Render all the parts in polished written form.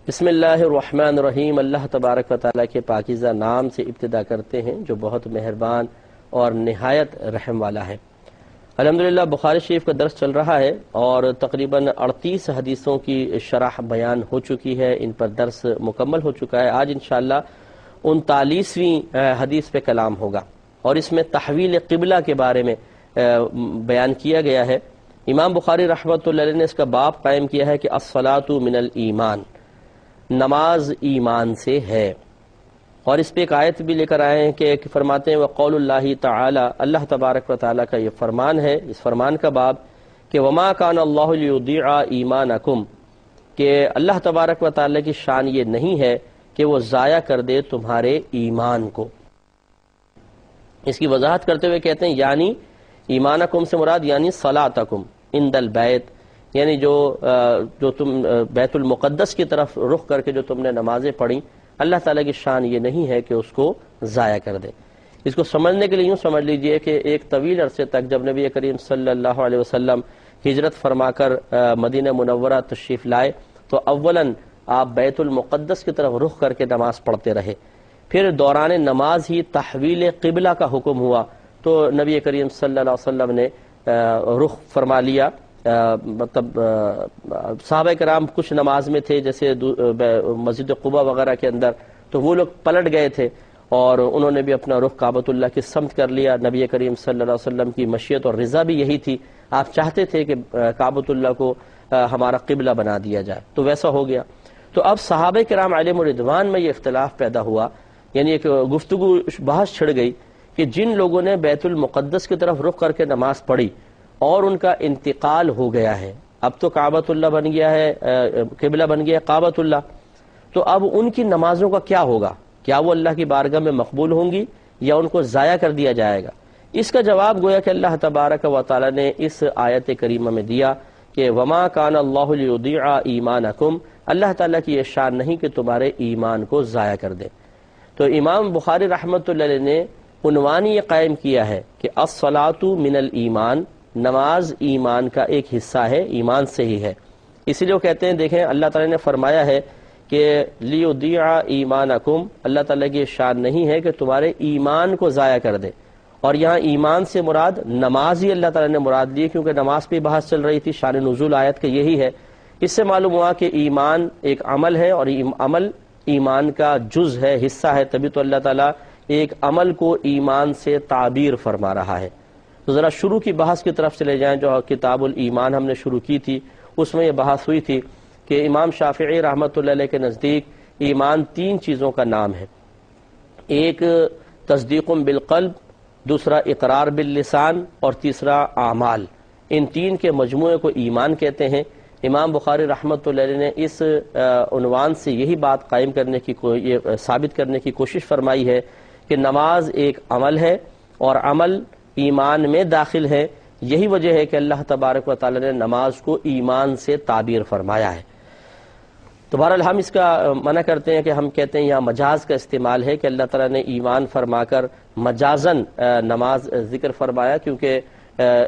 بسم اللہ الرحمن الرحیم۔ اللہ تبارک و تعالیٰ کے پاکیزہ نام سے ابتدا کرتے ہیں جو بہت مہربان اور نہایت رحم والا ہے۔ الحمدللہ بخاری شریف کا درس چل رہا ہے اور تقریباً 38 حدیثوں کی شرح بیان ہو چکی ہے، ان پر درس مکمل ہو چکا ہے۔ آج انشاءاللہ 39ویں حدیث پہ کلام ہوگا اور اس میں تحویل قبلہ کے بارے میں بیان کیا گیا ہے۔ امام بخاری رحمۃ اللہ علیہ نے اس کا باب قائم کیا ہے کہ الصلاۃ من الایمان، نماز ایمان سے ہے، اور اس پہ ایک آیت بھی لے کر آئے ہیں کہ فرماتے ہیں وقول اللہ تعالی، اللہ تبارک و تعالیٰ کا یہ فرمان ہے، اس فرمان کا باب کہ وما کان اللہ لیضیع ایمانکم، کہ اللہ تبارک و تعالیٰ کی شان یہ نہیں ہے کہ وہ ضائع کر دے تمہارے ایمان کو۔ اس کی وضاحت کرتے ہوئے کہتے ہیں یعنی ایمانکم سے مراد یعنی صلاتکم عند البیت، یعنی جو تم بیت المقدس کی طرف رخ کر کے جو تم نے نمازیں پڑھیں، اللہ تعالیٰ کی شان یہ نہیں ہے کہ اس کو ضائع کر دے۔ اس کو سمجھنے کے لیے یوں سمجھ لیجئے کہ ایک طویل عرصے تک جب نبی کریم صلی اللہ علیہ وسلم ہجرت فرما کر مدینہ منورہ تشریف لائے تو اولاً آپ بیت المقدس کی طرف رخ کر کے نماز پڑھتے رہے، پھر دوران نماز ہی تحویل قبلہ کا حکم ہوا تو نبی کریم صلی اللہ علیہ وسلم نے رخ فرما لیا۔ مطلب صحابہ کرام کچھ نماز میں تھے جیسے مسجد قباء وغیرہ کے اندر، تو وہ لوگ پلٹ گئے تھے اور انہوں نے بھی اپنا رخ کعبۃ اللہ کی سمت کر لیا۔ نبی کریم صلی اللہ علیہ وسلم کی مشیت اور رضا بھی یہی تھی، آپ چاہتے تھے کہ کعبۃ اللہ کو ہمارا قبلہ بنا دیا جائے، تو ویسا ہو گیا۔ تو اب صحابہ کرام علیہم الرضوان میں یہ اختلاف پیدا ہوا، یعنی ایک گفتگو بحث چھڑ گئی کہ جن لوگوں نے بیت المقدس کی طرف رخ کر کے نماز پڑھی اور ان کا انتقال ہو گیا ہے، اب تو کعبۃ اللہ بن گیا ہے، قبلہ بن گیا ہے کعبۃ اللہ، تو اب ان کی نمازوں کا کیا ہوگا؟ کیا وہ اللہ کی بارگاہ میں مقبول ہوں گی یا ان کو ضائع کر دیا جائے گا؟ اس کا جواب گویا کہ اللہ تبارک و تعالی نے اس آیت کریمہ میں دیا کہ وما کان اللہ لیضیع ایمانکم، اللہ تعالیٰ کی یہ شان نہیں کہ تمہارے ایمان کو ضائع کر دے۔ تو امام بخاری رحمۃ اللہ علیہ نے عنوان یہ قائم کیا ہے کہ الصلاۃ من الایمان، نماز ایمان کا ایک حصہ ہے، ایمان سے ہی ہے۔ اسی لیے وہ کہتے ہیں دیکھیں اللہ تعالیٰ نے فرمایا ہے کہ لیضیع ایمانکم، اللہ تعالیٰ کی شان نہیں ہے کہ تمہارے ایمان کو ضائع کر دے، اور یہاں ایمان سے مراد نماز ہی اللہ تعالیٰ نے مراد لی، کیونکہ نماز پہ بحث چل رہی تھی، شان نزول آیت کا یہی ہے۔ اس سے معلوم ہوا کہ ایمان ایک عمل ہے اور عمل ایمان کا جز ہے، حصہ ہے، تبھی تو اللہ تعالیٰ ایک عمل کو ایمان سے تعبیر فرما رہا ہے۔ تو ذرا شروع کی بحث کی طرف چلے جائیں، جو کتاب الایمان ہم نے شروع کی تھی، اس میں یہ بحث ہوئی تھی کہ امام شافعی رحمۃ اللہ علیہ کے نزدیک ایمان 3 چیزوں کا نام ہے، ایک تصدیق بالقلب، دوسرا اقرار باللسان، اور تیسرا اعمال۔ ان 3 کے مجموعے کو ایمان کہتے ہیں۔ امام بخاری رحمۃ اللہ علیہ نے اس عنوان سے یہی بات قائم کرنے کی یہ ثابت کرنے کی کوشش فرمائی ہے کہ نماز ایک عمل ہے اور عمل ایمان میں داخل ہے، یہی وجہ ہے کہ اللہ تبارک و تعالی نے نماز کو ایمان سے تعبیر فرمایا ہے۔ تو بہرحال ہم اس کا منع کرتے ہیں کہ ہم کہتے ہیں یہاں مجاز کا استعمال ہے کہ اللہ تعالیٰ نے ایمان فرما کر مجازن نماز ذکر فرمایا، کیونکہ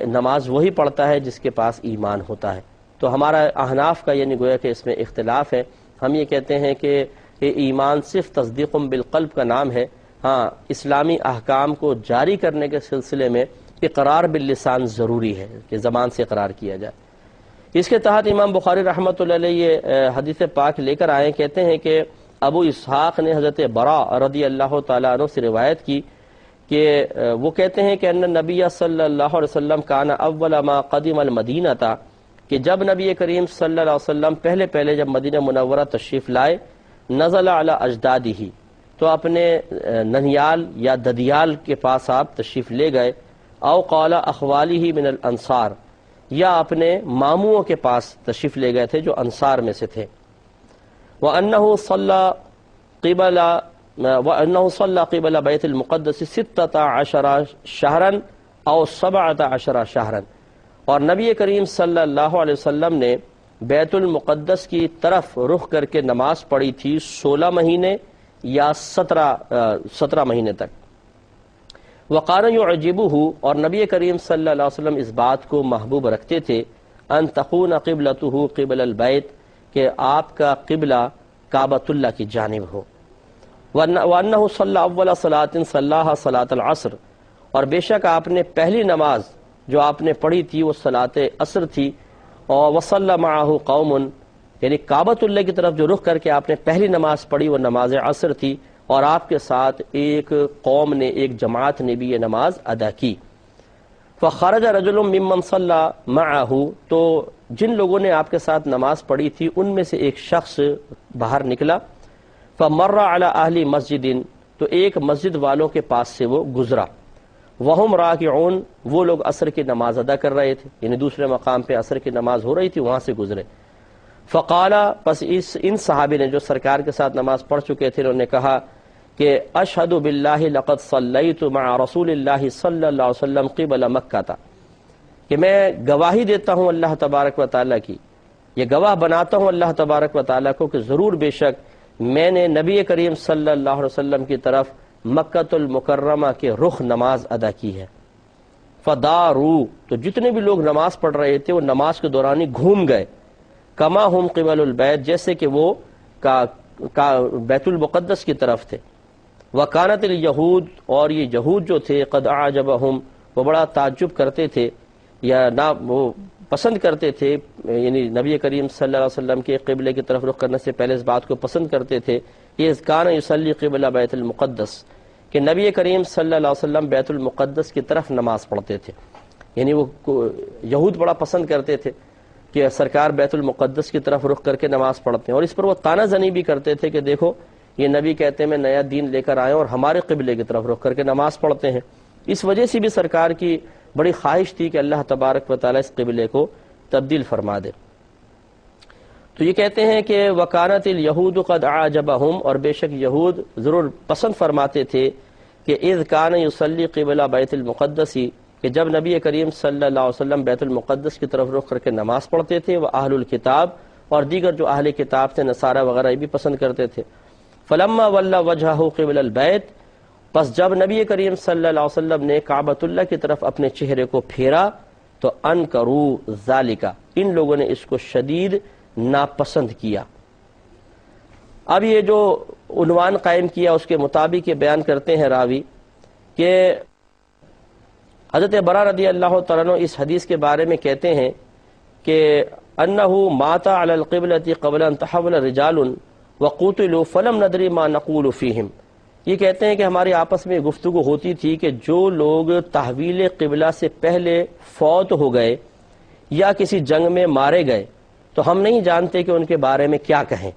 نماز وہی پڑھتا ہے جس کے پاس ایمان ہوتا ہے۔ تو ہمارا احناف کا یعنی گویا کہ اس میں اختلاف ہے، ہم یہ کہتے ہیں کہ ایمان صرف تصدیق بالقلب کا نام ہے، ہاں اسلامی احکام کو جاری کرنے کے سلسلے میں اقرار باللسان ضروری ہے کہ زبان سے اقرار کیا جائے۔ اس کے تحت امام بخاری رحمۃ اللہ علیہ یہ حدیث پاک لے کر آئے، کہتے ہیں کہ ابو اسحاق نے حضرت براء رضی اللہ تعالیٰ عنہ سے روایت کی کہ وہ کہتے ہیں کہ ان نبی صلی اللہ علیہ وسلم کان اول ما قدم المدینہ تھا، کہ جب نبی کریم صلی اللہ علیہ وسلم پہلے جب مدینہ منورہ تشریف لائے، نزل علی اجدادہ، تو اپنے ننیال یا ددیال کے پاس آپ تشریف لے گئے، او قال اخوالہ من الانصار، یا اپنے ماموں کے پاس تشریف لے گئے تھے جو انصار میں سے تھے۔ وَأَنَّهُ صَلَّى قِبَلَ بَيْتِ الْمُقَدَّسِ 16 شہرًا او 17 شہرًا، اور نبی کریم صلی اللہ علیہ وسلم نے بیت المقدس کی طرف رخ کر کے نماز پڑھی تھی 16 مہینے یا 17 مہینے تک۔ وقال يعجبه، اور نبی کریم صلی اللہ علیہ وسلم اس بات کو محبوب رکھتے تھے، ان تكون قبلته قبل البیت، کہ آپ کا قبلہ کعبۃ اللہ کی جانب ہو۔ وَأَنَّهُ صَلَّى أَوَّلَ صَلَاةٍ صَلَّاهَا صَلَاةَ الْعَصْرِ، اور بے شک آپ نے پہلی نماز جو آپ نے پڑھی تھی وہ صلاۃ عصر تھی، اور وَصَلَّى مَعَهُ قَوْمٌ، یعنی کعبۃ اللہ کی طرف جو رخ کر کے آپ نے پہلی نماز پڑھی وہ نماز عصر تھی، اور آپ کے ساتھ ایک قوم نے، ایک جماعت نے بھی یہ نماز ادا کی۔ فخرج رجل ممن صلى معه، تو جن لوگوں نے آپ کے ساتھ نماز پڑھی تھی ان میں سے ایک شخص باہر نکلا، فمر على اهل مسجد، تو ایک مسجد والوں کے پاس سے وہ گزرا، وهم راکعون، وہ لوگ عصر کی نماز ادا کر رہے تھے، یعنی دوسرے مقام پہ عصر کی نماز ہو رہی تھی، وہاں سے گزرے۔ فقال، پس ان صحابی نے جو سرکار کے ساتھ نماز پڑھ چکے تھے انہوں نے کہا کہ اشہد باللہ لقد صلیت مع رسول اللہ صلی اللہ علیہ وسلم قبل مکہ تھا، کہ میں گواہی دیتا ہوں اللہ تبارک و تعالیٰ کی، یہ گواہ بناتا ہوں اللہ تبارک و تعالیٰ کو کہ ضرور بے شک میں نے نبی کریم صلی اللہ علیہ وسلم کی طرف مکۃ المکرمہ کے رخ نماز ادا کی ہے۔ فدارو، تو جتنے بھی لوگ نماز پڑھ رہے تھے وہ نماز کے دوران ہی گھوم گئے، کما ہم قبل البیت، جیسے کہ وہ بیت المقدس کی طرف تھے۔ وکانت الیہود، اور یہ یہود جو تھے، قد اعجبہم، وہ بڑا تعجب کرتے تھے یا نہ وہ پسند کرتے تھے، یعنی نبی کریم صلی اللہ علیہ وسلم کے قبلے کی طرف رخ کرنے سے پہلے اس بات کو پسند کرتے تھے کہ اذ کان یصلی قبلہ بیت المقدس، کہ نبی کریم صلی اللہ علیہ وسلم بیت المقدس کی طرف نماز پڑھتے تھے، یعنی وہ یہود بڑا پسند کرتے تھے کہ سرکار بیت المقدس کی طرف رخ کر کے نماز پڑھتے ہیں، اور اس پر وہ طعنہ زنی بھی کرتے تھے کہ دیکھو یہ نبی کہتے ہیں میں نیا دین لے کر آئے اور ہمارے قبلے کی طرف رخ کر کے نماز پڑھتے ہیں۔ اس وجہ سے بھی سرکار کی بڑی خواہش تھی کہ اللہ تبارک و تعالیٰ اس قبلے کو تبدیل فرما دے۔ تو یہ کہتے ہیں کہ وکانت الیہود قد اعجبہم، اور بے شک یہود ضرور پسند فرماتے تھے کہ اذ کان یصلی قبلہ بیت المقدس، کہ جب نبی کریم صلی اللہ علیہ وسلم بیت المقدس کی طرف رخ کر کے نماز پڑھتے تھے، وہ اہل الکتاب، اور دیگر جو اہل کتاب تھے نصارہ وغیرہ یہ بھی پسند کرتے تھے۔ فلما ولی وجہہ قبل البیت، پس جب نبی کریم صلی اللہ علیہ وسلم نے کعبۃ اللہ کی طرف اپنے چہرے کو پھیرا تو انکروا ذالک، ان لوگوں نے اس کو شدید ناپسند کیا۔ اب یہ جو عنوان قائم کیا اس کے مطابق یہ بیان کرتے ہیں راوی کہ حضرت برا رضی اللہ تعالیٰ عنہ اس حدیث کے بارے میں کہتے ہیں کہ انہ مات علی القبلۃ قبل ان تحول رجال وقتلوا فلم ندری ما نقول فیہم، یہ کہتے ہیں کہ ہماری آپس میں گفتگو ہوتی تھی کہ جو لوگ تحویل قبلہ سے پہلے فوت ہو گئے یا کسی جنگ میں مارے گئے تو ہم نہیں جانتے کہ ان کے بارے میں کیا کہیں،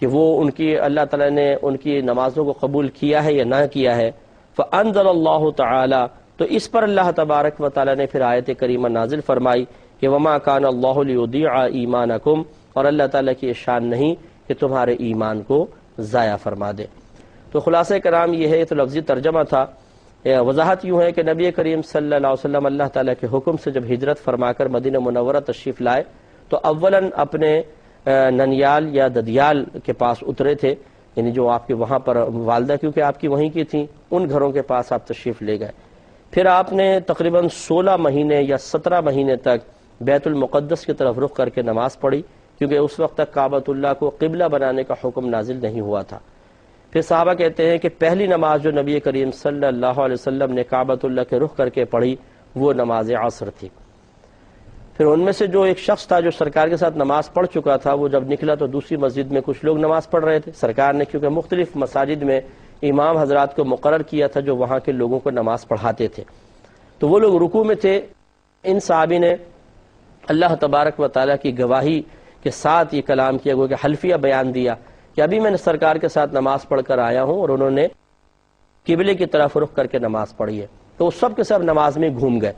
کہ وہ ان کی اللہ تعالیٰ نے ان کی نمازوں کو قبول کیا ہے یا نہ کیا ہے۔ فانزل اللہ تعالی، تو اس پر اللہ تبارک و تعالیٰ نے پھر آیت کریمہ نازل فرمائی کہ وما کان اللہ لیضیع ایمانکم، اور اللہ تعالیٰ کی شان نہیں کہ تمہارے ایمان کو ضائع فرما دے۔ تو خلاصہ کرام یہ ہے، تو لفظی ترجمہ تھا، وضاحت یوں ہے کہ نبی کریم صلی اللہ علیہ وسلم اللہ تعالیٰ کے حکم سے جب ہجرت فرما کر مدینہ منورہ تشریف لائے تو اولاً اپنے ننیال یا ددیال کے پاس اترے تھے، یعنی جو آپ کے وہاں پر والدہ کیونکہ آپ کی وہیں کی تھیں، ان گھروں کے پاس آپ تشریف لے گئے۔ پھر آپ نے تقریباً 16 مہینے یا 17 مہینے تک بیت المقدس کی طرف رخ کر کے نماز پڑھی، کیونکہ اس وقت تک کعبۃ اللہ کو قبلہ بنانے کا حکم نازل نہیں ہوا تھا۔ پھر صحابہ کہتے ہیں کہ پہلی نماز جو نبی کریم صلی اللہ علیہ وسلم نے کعبۃ اللہ کے رخ کر کے پڑھی وہ نماز عصر تھی۔ پھر ان میں سے جو ایک شخص تھا جو سرکار کے ساتھ نماز پڑھ چکا تھا، وہ جب نکلا تو دوسری مسجد میں کچھ لوگ نماز پڑھ رہے تھے۔ سرکار نے کیونکہ مختلف مساجد میں امام حضرات کو مقرر کیا تھا جو وہاں کے لوگوں کو نماز پڑھاتے تھے، تو وہ لوگ رکوع میں تھے۔ ان صحابی نے اللہ تبارک و تعالیٰ کی گواہی کے ساتھ یہ کلام کیا، کہ حلفیہ بیان دیا کہ ابھی میں نے سرکار کے ساتھ نماز پڑھ کر آیا ہوں اور انہوں نے قبلے کی طرف رخ کر کے نماز پڑھی ہے، تو وہ سب کے سب نماز میں گھوم گئے۔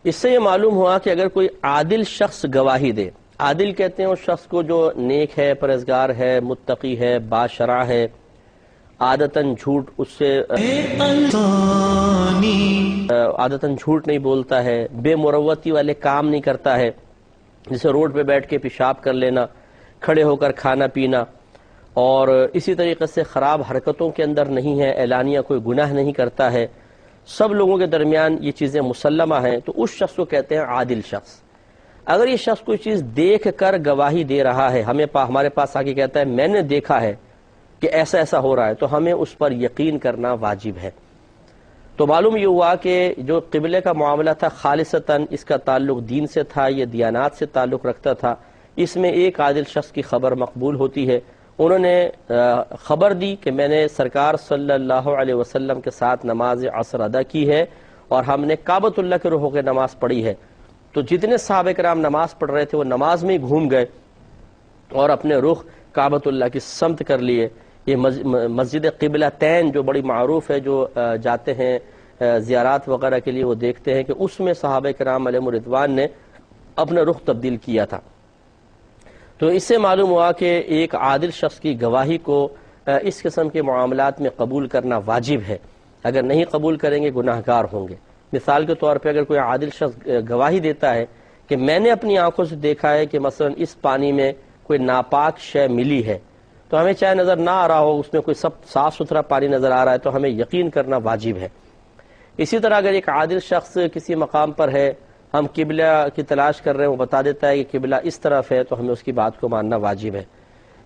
اس سے یہ معلوم ہوا کہ اگر کوئی عادل شخص گواہی دے، عادل کہتے ہیں اس شخص کو جو نیک ہے، پرہیزگار ہے، متقی ہے، باشرع ہے، عادتاً جھوٹ اس سے عادتاً جھوٹ نہیں بولتا ہے، بے مروتی والے کام نہیں کرتا ہے، جیسے روڈ پہ بیٹھ کے پیشاب کر لینا، کھڑے ہو کر کھانا پینا، اور اسی طریقے سے خراب حرکتوں کے اندر نہیں ہے، اعلانیہ کوئی گناہ نہیں کرتا ہے، سب لوگوں کے درمیان یہ چیزیں مسلمہ ہیں، تو اس شخص کو کہتے ہیں عادل شخص۔ اگر یہ شخص کوئی چیز دیکھ کر گواہی دے رہا ہے، ہمارے پاس آ کے کہتا ہے میں نے دیکھا ہے، کہ ایسا ایسا ہو رہا ہے، تو ہمیں اس پر یقین کرنا واجب ہے۔ تو معلوم یہ ہوا کہ جو قبلے کا معاملہ تھا خالصتاً اس کا تعلق دین سے تھا، یہ دیانات سے تعلق رکھتا تھا، اس میں ایک عادل شخص کی خبر مقبول ہوتی ہے۔ انہوں نے خبر دی کہ میں نے سرکار صلی اللہ علیہ وسلم کے ساتھ نماز عصر ادا کی ہے اور ہم نے کعبۃ اللہ کے رخ کے نماز پڑھی ہے۔ تو جتنے صحابہ کرام نماز پڑھ رہے تھے وہ نماز میں گھوم گئے اور اپنے رخ کعبۃ اللہ کی سمت کر لیے۔ یہ مسجد قبلہ تین جو بڑی معروف ہے، جو جاتے ہیں زیارات وغیرہ کے لیے وہ دیکھتے ہیں کہ اس میں صحابہ کرام علیہم رضوان نے اپنا رخ تبدیل کیا تھا۔ تو اس سے معلوم ہوا کہ ایک عادل شخص کی گواہی کو اس قسم کے معاملات میں قبول کرنا واجب ہے، اگر نہیں قبول کریں گے گناہگار ہوں گے۔ مثال کے طور پہ اگر کوئی عادل شخص گواہی دیتا ہے کہ میں نے اپنی آنکھوں سے دیکھا ہے کہ مثلا اس پانی میں کوئی ناپاک شے ملی ہے، تو ہمیں چاہے نظر نہ آ رہا ہو، اس میں کوئی سب صاف ستھرا پانی نظر آ رہا ہے، تو ہمیں یقین کرنا واجب ہے۔ اسی طرح اگر ایک عادل شخص کسی مقام پر ہے، ہم قبلہ کی تلاش کر رہے ہیں، وہ بتا دیتا ہے کہ قبلہ اس طرف ہے، تو ہمیں اس کی بات کو ماننا واجب ہے۔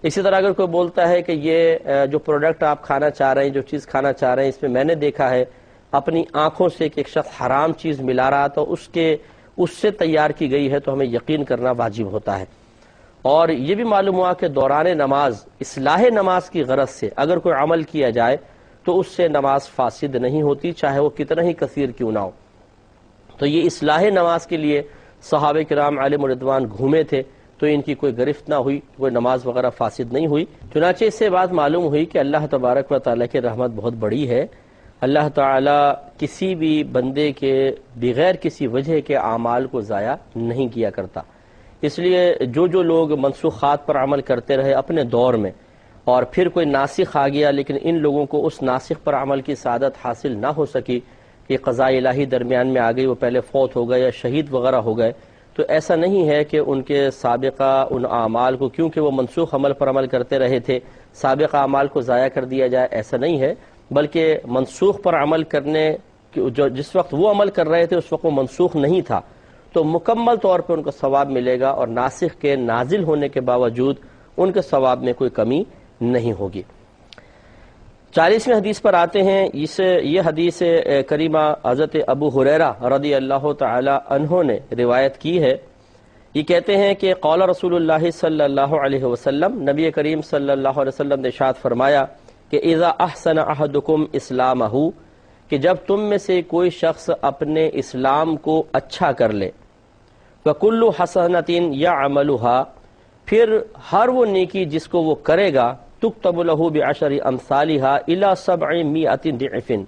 اسی طرح اگر کوئی بولتا ہے کہ یہ جو پروڈکٹ آپ کھانا چاہ رہے ہیں، جو چیز کھانا چاہ رہے ہیں، اس میں میں نے دیکھا ہے اپنی آنکھوں سے کہ ایک شخص حرام چیز ملا رہا، تو اس سے تیار کی گئی ہے، تو ہمیں یقین کرنا واجب ہوتا ہے۔ اور یہ بھی معلوم ہوا کہ دوران نماز اصلاح نماز کی غرض سے اگر کوئی عمل کیا جائے تو اس سے نماز فاسد نہیں ہوتی، چاہے وہ کتنا ہی کثیر کیوں نہ ہو۔ تو یہ اصلاح نماز کے لیے صحابہ کرام علیہم رضوان گھومے تھے، تو ان کی کوئی گرفت نہ ہوئی، کوئی نماز وغیرہ فاسد نہیں ہوئی۔ چنانچہ اس سے بات معلوم ہوئی کہ اللہ تبارک و تعالیٰ کی رحمت بہت بڑی ہے۔ اللہ تعالیٰ کسی بھی بندے کے بغیر کسی وجہ کے اعمال کو ضائع نہیں کیا کرتا۔ اس لیے جو لوگ منسوخات پر عمل کرتے رہے اپنے دور میں، اور پھر کوئی ناسخ آ گیا لیکن ان لوگوں کو اس ناسخ پر عمل کی سعادت حاصل نہ ہو سکی کہ قضاء الہی درمیان میں آ گئی، وہ پہلے فوت ہو گئے یا شہید وغیرہ ہو گئے، تو ایسا نہیں ہے کہ ان کے سابقہ ان اعمال کو، کیونکہ وہ منسوخ عمل پر عمل کرتے رہے تھے، سابقہ اعمال کو ضائع کر دیا جائے، ایسا نہیں ہے، بلکہ منسوخ پر عمل کرنے جس وقت وہ عمل کر رہے تھے اس وقت وہ منسوخ نہیں تھا، تو مکمل طور پہ ان کو ثواب ملے گا، اور ناسخ کے نازل ہونے کے باوجود ان کے ثواب میں کوئی کمی نہیں ہوگی۔ 40ویں حدیث پر آتے ہیں۔ یہ حدیث کریمہ حضرت ابو ہریرہ رضی اللہ تعالی عنہ نے روایت کی ہے۔ یہ کہتے ہیں کہ قال رسول اللہ صلی اللہ علیہ وسلم، نبی کریم صلی اللہ علیہ وسلم نے ارشاد فرمایا کہ اذا احسن احدکم اسلامہ، کہ جب تم میں سے کوئی شخص اپنے اسلام کو اچھا کر لے، فَكُلُّ حَسَنَةٍ يَعْمَلُهَا، پھر ہر وہ نیکی جس کو وہ کرے گا، تُكْتَبُ لَهُ بِعَشْرِ أَمْثَالِهَا إِلَى 700 ضِعْفٍ،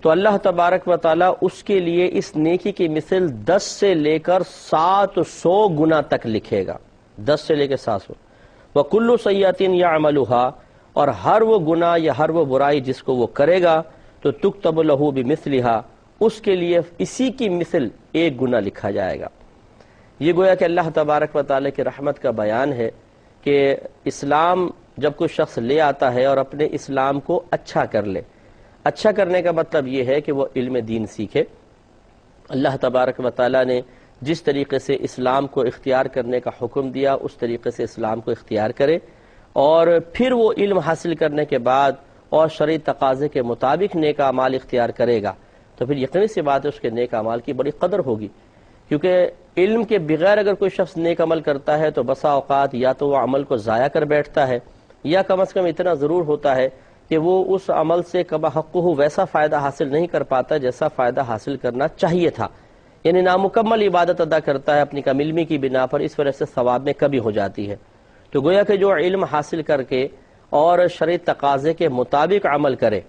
تو اللہ تبارک و تعالیٰ اس کے لیے اس نیکی کی مثل 10 سے لے کر 700 گنا تک لکھے گا، 10 سے لے کے 700۔ وَكُلُّ سَيِّئَةٍ يَعْمَلُهَا، اور ہر وہ گناہ یا ہر وہ برائی جس کو وہ کرے گا، تو تُكْتَبُ لَهُ بِمِثْلِهَا، اس کے لیے اسی کی مثل ایک گناہ لکھا جائے گا۔ یہ گویا کہ اللہ تبارک و تعالیٰ کی رحمت کا بیان ہے کہ اسلام جب کوئی شخص لے آتا ہے اور اپنے اسلام کو اچھا کر لے، اچھا کرنے کا مطلب یہ ہے کہ وہ علم دین سیکھے۔ اللہ تبارک و تعالیٰ نے جس طریقے سے اسلام کو اختیار کرنے کا حکم دیا اس طریقے سے اسلام کو اختیار کرے، اور پھر وہ علم حاصل کرنے کے بعد اور شرعی تقاضے کے مطابق نیک اعمال اختیار کرے گا، تو پھر یقینی سی بات ہے اس کے نیک اعمال کی بڑی قدر ہوگی، کیونکہ علم کے بغیر اگر کوئی شخص نیک عمل کرتا ہے تو بسا اوقات یا تو وہ عمل کو ضائع کر بیٹھتا ہے، یا کم از کم اتنا ضرور ہوتا ہے کہ وہ اس عمل سے کما حقہ ویسا فائدہ حاصل نہیں کر پاتا جیسا فائدہ حاصل کرنا چاہیے تھا، یعنی نامکمل عبادت ادا کرتا ہے اپنی کم علمی کی بنا پر، اس وجہ سے ثواب میں کمی ہو جاتی ہے۔ تو گویا کہ جو علم حاصل کر کے اور شرعی تقاضے کے مطابق عمل کرے،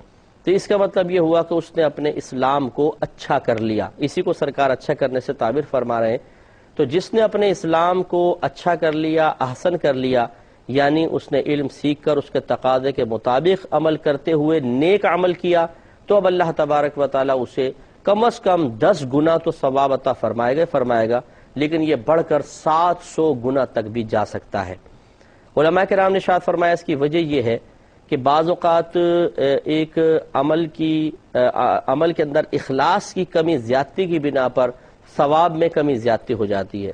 تو اس کا مطلب یہ ہوا کہ اس نے اپنے اسلام کو اچھا کر لیا، اسی کو سرکار اچھا کرنے سے تعبیر فرما رہے ہیں۔ تو جس نے اپنے اسلام کو اچھا کر لیا، احسن کر لیا، یعنی اس نے علم سیکھ کر اس کے تقاضے کے مطابق عمل کرتے ہوئے نیک عمل کیا، تو اب اللہ تبارک و تعالیٰ اسے کم از کم 10 گنا تو ثواب عطا فرمائے گا، لیکن یہ بڑھ کر 700 گنا تک بھی جا سکتا ہے۔ علماء کرام نے ارشاد فرمایا اس کی وجہ یہ ہے کہ بعض اوقات ایک عمل کے اندر اخلاص کی کمی زیادتی کی بنا پر ثواب میں کمی زیادتی ہو جاتی ہے۔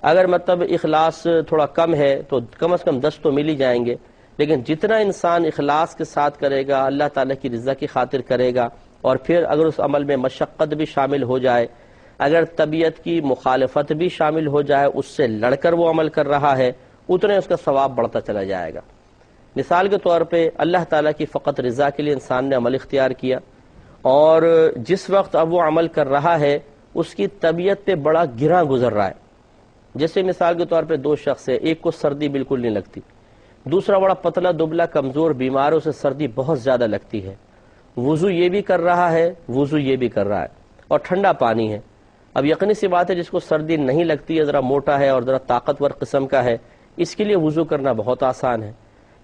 اگر مطلب اخلاص تھوڑا کم ہے تو کم از کم 10 تو مل ہی جائیں گے، لیکن جتنا انسان اخلاص کے ساتھ کرے گا، اللہ تعالیٰ کی رضا کی خاطر کرے گا، اور پھر اگر اس عمل میں مشقت بھی شامل ہو جائے، اگر طبیعت کی مخالفت بھی شامل ہو جائے، اس سے لڑ کر وہ عمل کر رہا ہے، اتنے اس کا ثواب بڑھتا چلا جائے گا۔ مثال کے طور پہ اللہ تعالیٰ کی فقط رضا کے لیے انسان نے عمل اختیار کیا، اور جس وقت اب وہ عمل کر رہا ہے اس کی طبیعت پہ بڑا گراں گزر رہا ہے۔ جیسے مثال کے طور پہ دو شخص ہے، ایک کو سردی بالکل نہیں لگتی، دوسرا بڑا پتلا دبلا کمزور بیمار، اسے سردی بہت زیادہ لگتی ہے، وضو یہ بھی کر رہا ہے، وضو یہ بھی کر رہا ہے، اور ٹھنڈا پانی ہے۔ اب یقینی سی بات ہے جس کو سردی نہیں لگتی ہے، ذرا موٹا ہے اور ذرا طاقتور قسم کا ہے، اس کے لیے وضو کرنا بہت آسان ہے،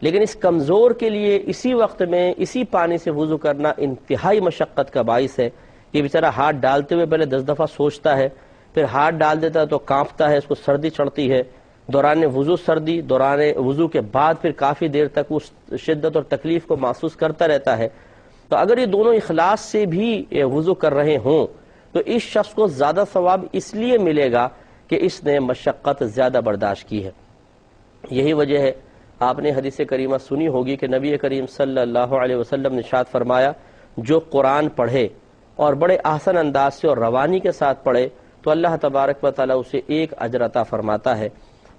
لیکن اس کمزور کے لیے اسی وقت میں اسی پانی سے وضو کرنا انتہائی مشقت کا باعث ہے۔ یہ بیچارہ ہاتھ ڈالتے ہوئے پہلے 10 دفعہ سوچتا ہے، پھر ہاتھ ڈال دیتا ہے تو کانپتا ہے، اس کو سردی چڑھتی ہے، دوران وضو سردی، دوران وضو کے بعد پھر کافی دیر تک اس شدت اور تکلیف کو محسوس کرتا رہتا ہے۔ تو اگر یہ دونوں اخلاص سے بھی وضو کر رہے ہوں تو اس شخص کو زیادہ ثواب اس لیے ملے گا کہ اس نے مشقت زیادہ برداشت کی ہے۔ یہی وجہ ہے آپ نے حدیث کریمہ سنی ہوگی کہ نبی کریم صلی اللہ علیہ وسلم نے ارشاد فرمایا، جو قرآن پڑھے اور بڑے احسن انداز سے اور روانی کے ساتھ پڑھے تو اللہ تبارک و تعالیٰ اسے ایک اجر عطا فرماتا ہے،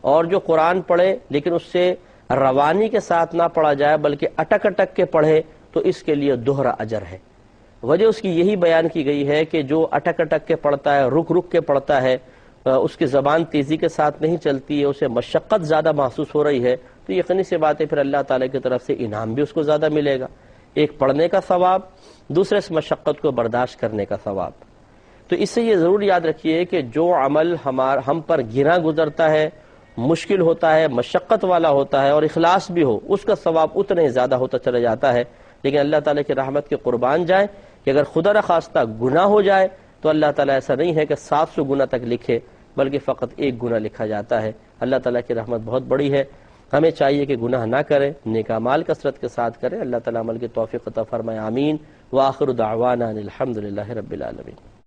اور جو قرآن پڑھے لیکن اس سے روانی کے ساتھ نہ پڑھا جائے بلکہ اٹک اٹک کے پڑھے تو اس کے لیے دوہرا اجر ہے۔ وجہ اس کی یہی بیان کی گئی ہے کہ جو اٹک اٹک کے پڑھتا ہے، رک رک کے پڑھتا ہے، اس کی زبان تیزی کے ساتھ نہیں چلتی ہے، اسے مشقت زیادہ محسوس ہو رہی ہے، تو یقینی سی بات ہے پھر اللہ تعالیٰ کی طرف سے انعام بھی اس کو زیادہ ملے گا، ایک پڑھنے کا ثواب، دوسرے اس مشقت کو برداشت کرنے کا ثواب۔ تو اس سے یہ ضرور یاد رکھیے کہ جو عمل ہم پر گراں گزرتا ہے، مشکل ہوتا ہے، مشقت والا ہوتا ہے اور اخلاص بھی ہو، اس کا ثواب اتنا ہی زیادہ ہوتا چلا جاتا ہے، لیکن اللہ تعالیٰ کی رحمت کے قربان جائیں کہ اگر خدا نخواستہ گناہ ہو جائے تو اللہ تعالیٰ ایسا نہیں ہے کہ 700 گناہ تک لکھے، بلکہ فقط ایک گناہ لکھا جاتا ہے۔ اللہ تعالیٰ کی رحمت بہت بڑی ہے، ہمیں چاہیے کہ گناہ نہ کریں، نیک اعمال کثرت کے ساتھ کریں۔ اللہ تعالیٰ عمل کی توفیق عطا فرمائے، آمین۔ وآخر دعوانا الحمد للہ رب العالمین۔